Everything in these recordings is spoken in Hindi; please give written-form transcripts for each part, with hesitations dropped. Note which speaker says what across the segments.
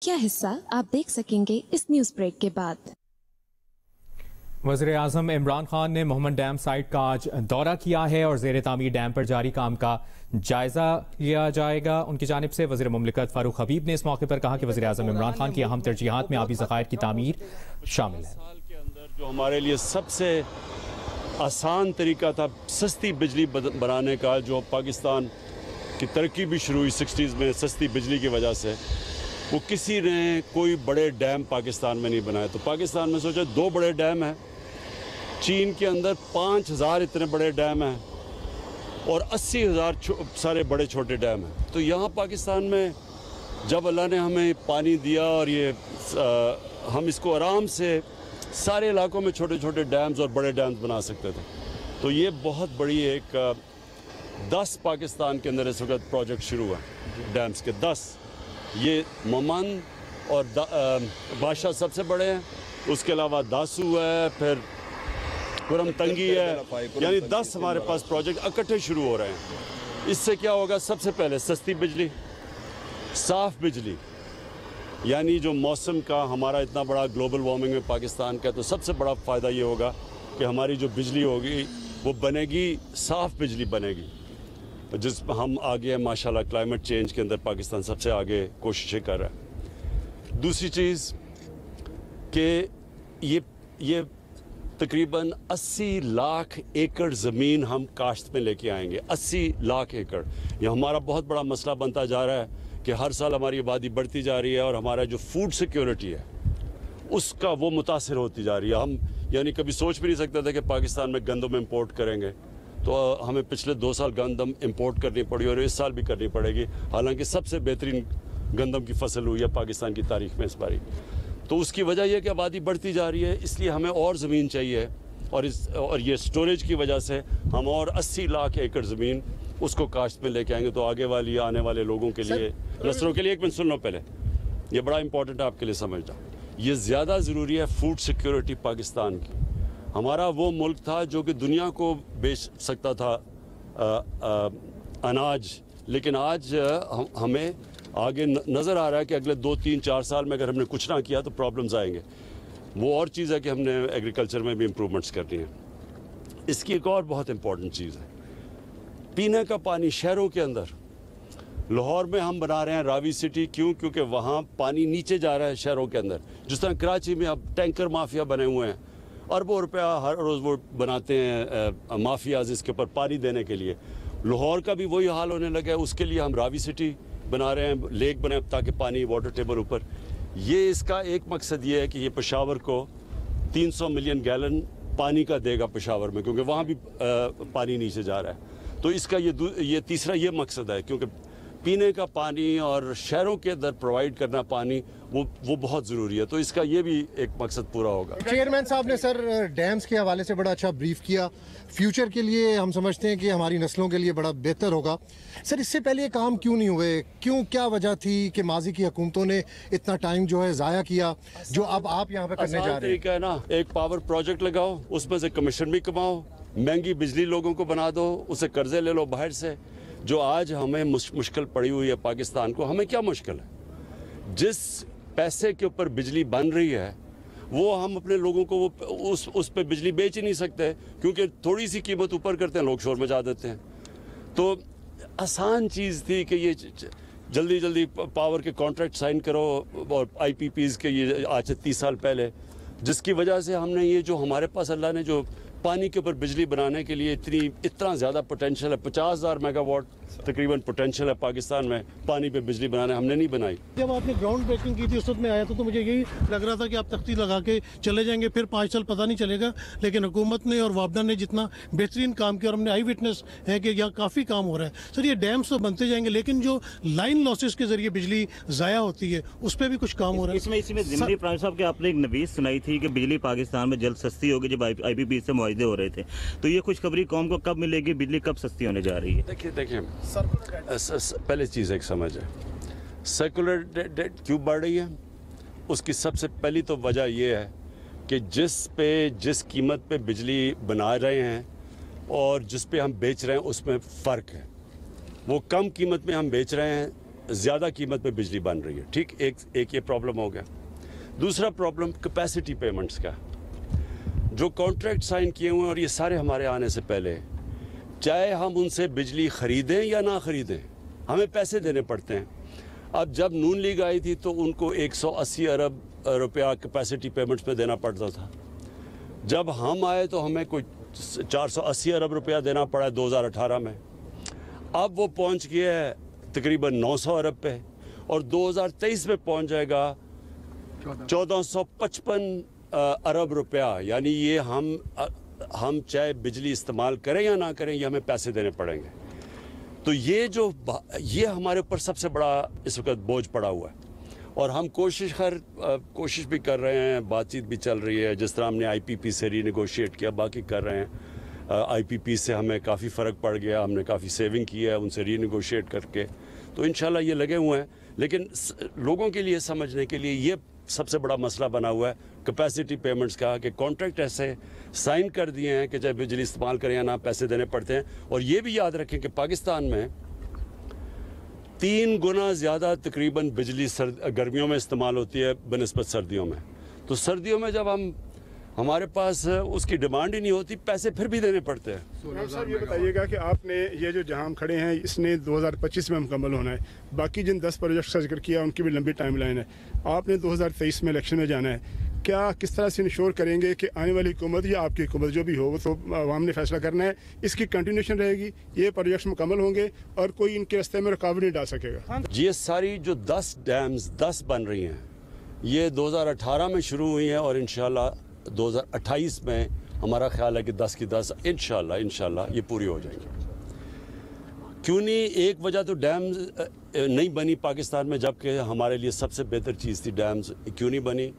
Speaker 1: क्या हिस्सा आप देख सकेंगे इस न्यूज ब्रेक के बाद।
Speaker 2: वज़ीर आज़म इमरान खान ने मोहम्मद डैम साइट का आज दौरा किया है और ज़ेर तामीर डैम पर जारी काम का जायजा लिया जाएगा। उनकी जानिब से वज़ीर मुमलिकत फारूक हबीब ने इस मौके पर कहा कि वज़ीर आज़म इमरान खान की अहम तरजीहात में आबी ज़खायर की तामीर शामिल है।
Speaker 3: साल के अंदर जो हमारे लिए सबसे आसान तरीका था सस्ती बिजली बनाने का, जो पाकिस्तान की तरक्की भी शुरू हुई 60s में सस्ती बिजली की वजह से, वो किसी ने कोई बड़े डैम पाकिस्तान में नहीं बनाए। तो पाकिस्तान में सोचा 2 बड़े डैम हैं, चीन के अंदर 5000 इतने बड़े डैम हैं और 80,000 सारे बड़े छोटे डैम हैं। तो यहाँ पाकिस्तान में जब अल्लाह ने हमें पानी दिया और ये हम इसको आराम से सारे इलाकों में छोटे छोटे डैम्स और बड़े डैम्स बना सकते थे। तो ये बहुत बड़ी एक 10 पाकिस्तान के अंदर इस वक्त प्रोजेक्ट शुरू हुआ डैम्स के 10। ये ममन और बादशाह सबसे बड़े हैं, उसके अलावा दासू है, फिर कुरम तंगी है, यानी 10 हमारे पास प्रोजेक्ट इकट्ठे शुरू हो रहे हैं। इससे क्या होगा, सबसे पहले सस्ती बिजली, साफ़ बिजली, यानी जो मौसम का हमारा इतना बड़ा ग्लोबल वार्मिंग में पाकिस्तान का, तो सबसे बड़ा फ़ायदा ये होगा कि हमारी जो बिजली होगी वो बनेगी, साफ़ बिजली बनेगी, जिसमें हम आगे हैं माशाल्लाह। क्लाइमेट चेंज के अंदर पाकिस्तान सबसे आगे कोशिशें कर रहा है। दूसरी चीज़ कि ये तकरीबन 80 लाख एकड़ ज़मीन हम काश्त में लेके आएंगे। 80 लाख एकड़, ये हमारा बहुत बड़ा मसला बनता जा रहा है कि हर साल हमारी आबादी बढ़ती जा रही है और हमारा जो फूड सिक्योरिटी है उसका वो मुतासिर होती जा रही है। हम यानी कभी सोच भी नहीं सकते थे कि पाकिस्तान में गंदम इंपोर्ट करेंगे, तो हमें पिछले 2 साल गंदम इंपोर्ट करनी पड़ी और इस साल भी करनी पड़ेगी, हालांकि सबसे बेहतरीन गंदम की फसल हुई है पाकिस्तान की तारीख में इस बारी। तो उसकी वजह यह कि आबादी बढ़ती जा रही है, इसलिए हमें और ज़मीन चाहिए और ये स्टोरेज की वजह से हम और 80 लाख एकड़ ज़मीन उसको काश्त में लेके आएंगे। तो आगे वाली आने वाले लोगों के लिए, नस्लों के लिए, एक मिनट सुन लो पहले, ये बड़ा इंपॉर्टेंट है आपके लिए समझना, ये ज़्यादा ज़रूरी है फूड सिक्योरिटी पाकिस्तान की। हमारा वो मुल्क था जो कि दुनिया को बेच सकता था अनाज, लेकिन आज हमें आगे नज़र आ रहा है कि अगले 2, 3, 4 साल में अगर हमने कुछ ना किया तो प्रॉब्लम्स आएंगे। वो और चीज़ है कि हमने एग्रीकल्चर में भी इम्प्रूवमेंट्स करनी है। इसकी एक और बहुत इंपॉर्टेंट चीज़ है पीने का पानी। शहरों के अंदर लाहौर में हम बना रहे हैं रावी सिटी, क्योंकि वहाँ पानी नीचे जा रहा है शहरों के अंदर। जिस तरह कराची में अब टैंकर माफिया बने हुए हैं, अरबों रुपया हर रोज़ वो बनाते हैं माफियाज इसके ऊपर पानी देने के लिए। लाहौर का भी वही हाल होने लगा है, उसके लिए हम रावी सिटी बना रहे हैं, लेक बने ताकि पानी वाटर टेबल ऊपर। ये इसका एक मकसद ये है कि ये पेशावर को 300 मिलियन गैलन पानी का देगा पेशावर में, क्योंकि वहाँ भी पानी नीचे जा रहा है। तो इसका ये तीसरा ये मकसद है, क्योंकि पीने का पानी और शहरों के अंदर प्रोवाइड करना पानी वो बहुत ज़रूरी है। तो इसका ये भी एक मकसद पूरा होगा।
Speaker 4: चेयरमैन साहब ने सर डैम्स के हवाले से बड़ा अच्छा ब्रीफ किया। फ्यूचर के लिए हम समझते हैं कि हमारी नस्लों के लिए बड़ा बेहतर होगा। सर इससे पहले ये काम क्यों नहीं हुए, क्या वजह थी कि माजी की हुकूमतों ने इतना टाइम जो है ज़ाया किया, जो अब आप यहाँ पे करने जा रहे हैं?
Speaker 3: है ना, एक पावर प्रोजेक्ट लगाओ, उसमें से कमीशन भी कमाओ, महंगी बिजली लोगों को बना दो, उससे कर्जे ले लो बाहर से। जो आज हमें मुश्किल पड़ी हुई है पाकिस्तान को, हमें क्या मुश्किल है? जिस पैसे के ऊपर बिजली बन रही है वो हम अपने लोगों को वो उस पे बिजली बेच ही नहीं सकते, क्योंकि थोड़ी सी कीमत ऊपर करते हैं, लोग शोर मचा देते हैं। तो आसान चीज़ थी कि ये जल्दी जल्दी पावर के कॉन्ट्रैक्ट साइन करो, और IPPs के ये आज से 30 साल पहले, जिसकी वजह से हमने ये जो हमारे पास अल्लाह ने जो पानी के ऊपर बिजली बनाने के लिए इतना ज़्यादा पोटेंशियल है, 50,000 मेगावाट तकरीबन पोटेंशियल है पाकिस्तान में पानी पे बिजली बनाने, हमने नहीं बनाई।
Speaker 5: जब आपने ग्राउंड ब्रेकिंग की थी उस वक्त में आया था, तो मुझे यही लग रहा था कि आप तख्ती लगा के चले जाएंगे, फिर 5 साल पता नहीं चलेगा। लेकिन हुकूमत ने और वापडा ने जितना बेहतरीन काम किया, और हमने आई विटनेस है कि यहाँ काफ़ी काम हो रहा है। सर ये डैम्स तो बनते जाएंगे, लेकिन जो लाइन लॉसेस के जरिए बिजली ज़ाया होती है उस पर भी कुछ काम हो रहा है।
Speaker 6: इसमें ज़िमनी प्राइम साहब के आपने एक नवीस सुनाई थी कि बिजली पाकिस्तान में जल्द सस्ती होगी, जब IPP से मुआहदे हो रहे थे। तो ये खुशखबरी कौम को कब मिलेगी, बिजली कब सस्ती होने जा रही है?
Speaker 3: देखिए पहले चीज़ एक समझ है, सर्कुलर डेट क्यों बढ़ रही है, उसकी सबसे पहली तो वजह यह है कि जिस कीमत पे बिजली बना रहे हैं और जिस पे हम बेच रहे हैं उसमें फ़र्क है। वो कम कीमत में हम बेच रहे हैं ज़्यादा कीमत पे बिजली बन रही है। ठीक, एक ये प्रॉब्लम हो गया। दूसरा प्रॉब्लम कैपेसिटी पेमेंट्स का, जो कॉन्ट्रैक्ट साइन किए हुए हैं और ये सारे हमारे आने से पहले, चाहे हम उनसे बिजली ख़रीदें या ना ख़रीदें, हमें पैसे देने पड़ते हैं। अब जब नून लीग आई थी तो उनको 180 अरब रुपया कैपेसिटी पेमेंट्स पे देना पड़ता था। जब हम आए तो हमें कोई 480 अरब रुपया देना पड़ा 2018 में। अब वो पहुंच गया है तकरीबन 900 अरब पे और 2023 में पहुंच जाएगा 1455 अरब रुपया। यानी ये हम चाहे बिजली इस्तेमाल करें या ना करें, ये हमें पैसे देने पड़ेंगे। तो ये हमारे ऊपर सबसे बड़ा इस वक्त बोझ पड़ा हुआ है और हम कोशिश भी कर रहे हैं, बातचीत भी चल रही है। जिस तरह हमने IPP से रीनेगोशिएट किया, बाकी कर रहे हैं। IPP से हमें काफ़ी फ़र्क पड़ गया, हमने काफ़ी सेविंग की है उनसे रीनेगोशिएट करके, तो इंशाल्लाह ये लगे हुए हैं। लेकिन लोगों के लिए समझने के लिए ये सबसे बड़ा मसला बना हुआ है कैपेसिटी पेमेंट्स का, कि कॉन्ट्रैक्ट ऐसे साइन कर दिए हैं कि चाहे बिजली इस्तेमाल करें या ना, पैसे देने पड़ते हैं। और ये भी याद रखें कि पाकिस्तान में 3 गुना ज़्यादा तकरीबन बिजली गर्मियों में इस्तेमाल होती है बनिस्बत सर्दियों में। तो सर्दियों में जब हमारे पास उसकी डिमांड ही नहीं होती, पैसे फिर भी देने पड़ते हैं।
Speaker 7: सर ये बताइएगा कि आपने ये जो जहां हम खड़े हैं इसने 2025 में मुकम्मल होना है, बाकी जिन 10 प्रोजेक्ट्स का जिक्र किया उनकी भी लंबी टाइम लाइन है। आपने 2023 में इलेक्शन में जाना है, क्या किस तरह से इंश्योर करेंगे कि आने वाली हुकूमत या आपकी हुकूमत जो भी हो तो आवाम ने फैसला करना है, इसकी कंटिन्यूशन रहेगी, ये प्रोजेक्ट्स मुकम्मल होंगे और कोई इनके रास्ते में रुकावट नहीं डाल सकेगा?
Speaker 3: ये सारी जो 10 डैम्स 10 बन रही हैं, ये 2018 में शुरू हुई हैं और इंशाल्लाह 2028 में हमारा ख्याल है कि 10 की 10 इंशाल्लाह ये पूरी हो जाएंगी। क्यों नहीं? एक वजह तो डैम्स नहीं बनी पाकिस्तान में, जबकि हमारे लिए सबसे बेहतर चीज़ थी डैम्स। क्यों नहीं बनी?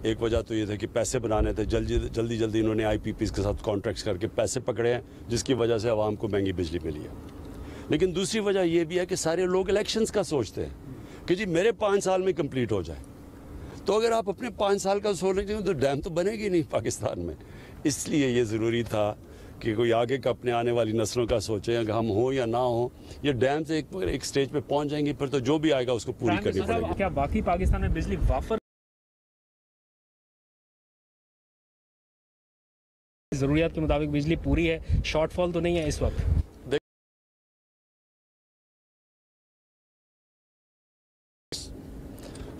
Speaker 3: एक वजह तो ये था कि पैसे बनाने थे, जल्दी इन्होंने IPPs के साथ कॉन्ट्रैक्ट्स करके पैसे पकड़े हैं, जिसकी वजह से आवाम को महंगी बिजली मिली है। लेकिन दूसरी वजह ये भी है कि सारे लोग इलेक्शंस का सोचते हैं कि जी मेरे 5 साल में कंप्लीट हो जाए। तो अगर आप अपने 5 साल का सोच रहे हैं तो डैम तो बनेगी नहीं पाकिस्तान में। इसलिए ये ज़रूरी था कि कोई आगे का अपने आने वाली नस्लों का सोचें, अगर हम हो या ना हो, ये डैम से एक स्टेज पे पहुंच जाएंगी, फिर तो जो भी आएगा उसको पूरी करनी पड़ेगी।
Speaker 8: क्या बाकी पाकिस्तान में बिजली वाफर ज़रूरियात के मुताबिक बिजली पूरी है, शॉर्टफॉल तो नहीं है इस वक्त?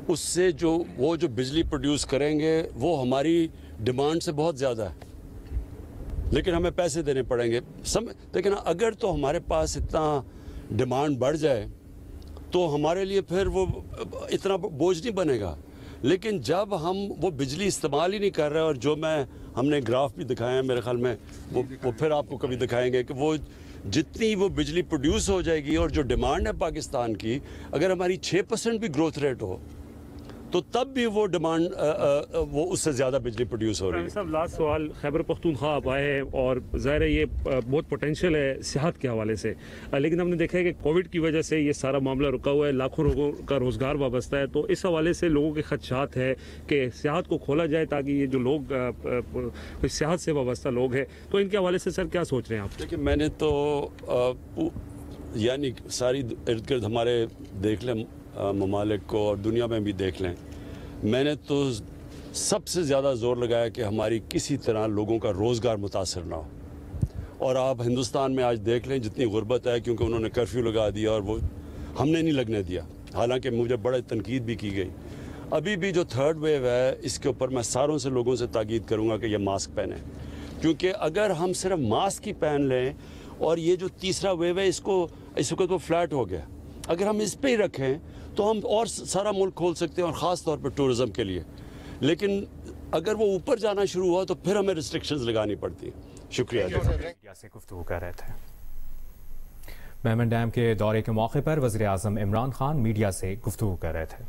Speaker 3: उससे जो बिजली प्रोड्यूस करेंगे वो हमारी डिमांड से बहुत ज़्यादा है, लेकिन हमें पैसे देने पड़ेंगे। लेकिन अगर तो हमारे पास इतना डिमांड बढ़ जाए तो हमारे लिए फिर वो इतना बोझ नहीं बनेगा। लेकिन जब हम वो बिजली इस्तेमाल ही नहीं कर रहे, और जो हमने ग्राफ भी दिखाए हैं मेरे ख्याल में, वो फिर आपको कभी दिखाएंगे कि वो जितनी वो बिजली प्रोड्यूस हो जाएगी और जो डिमांड है पाकिस्तान की, अगर हमारी 6% भी ग्रोथ रेट हो तो तब भी वो डिमांड वो उससे ज़्यादा बिजली प्रोड्यूस हो रही है।
Speaker 8: साहब लास्ट सवाल, खैबर पख्तूनख्वा आप आए हैं और ज़ाहिर है ये बहुत पोटेंशियल है सेहत के हवाले से, लेकिन हमने देखा है कि कोविड की वजह से ये सारा मामला रुका हुआ है, लाखों लोगों का रोज़गार वाबस्ता है। तो इस हवाले से लोगों के खदशात है कि सेहत को खोला जाए ताकि ये जो लोग सेहत से वाबस्ता लोग हैं, तो इनके हवाले से सर क्या सोच रहे हैं आप?
Speaker 3: देखिए, मैंने तो यानी सारी इर्द गिर्द हमारे देख लें ममालिक को और दुनिया में भी देख लें, मैंने तो सबसे ज़्यादा ज़ोर लगाया कि हमारी किसी तरह लोगों का रोज़गार मुतासर ना हो। और आप हिंदुस्तान में आज देख लें जितनी गुर्बत है, क्योंकि उन्होंने कर्फ्यू लगा दिया और वो हमने नहीं लगने दिया, हालांकि मुझे बड़े तनकीद भी की गई। अभी भी जो 3rd वेव है, इसके ऊपर मैं सारों से लोगों से ताकीद करूँगा कि ये मास्क पहने, क्योंकि अगर हम सिर्फ मास्क ही पहन लें और ये जो 3रा वेव है इसको तो फ्लैट हो गया, अगर हम इस पे ही रखें तो हम और सारा मुल्क खोल सकते हैं, और ख़ास तौर पर टूरिज़म के लिए। लेकिन अगर वो ऊपर जाना शुरू हुआ तो फिर हमें रिस्ट्रिक्शंस लगानी पड़ती हैं। शुक्रिया।
Speaker 2: मीडिया से गुफ्तगू कर रहे थे। मेमन डैम के दौरे के मौके पर वज़ीर आज़म इमरान खान मीडिया से गुफ्तगू कर रहे थे।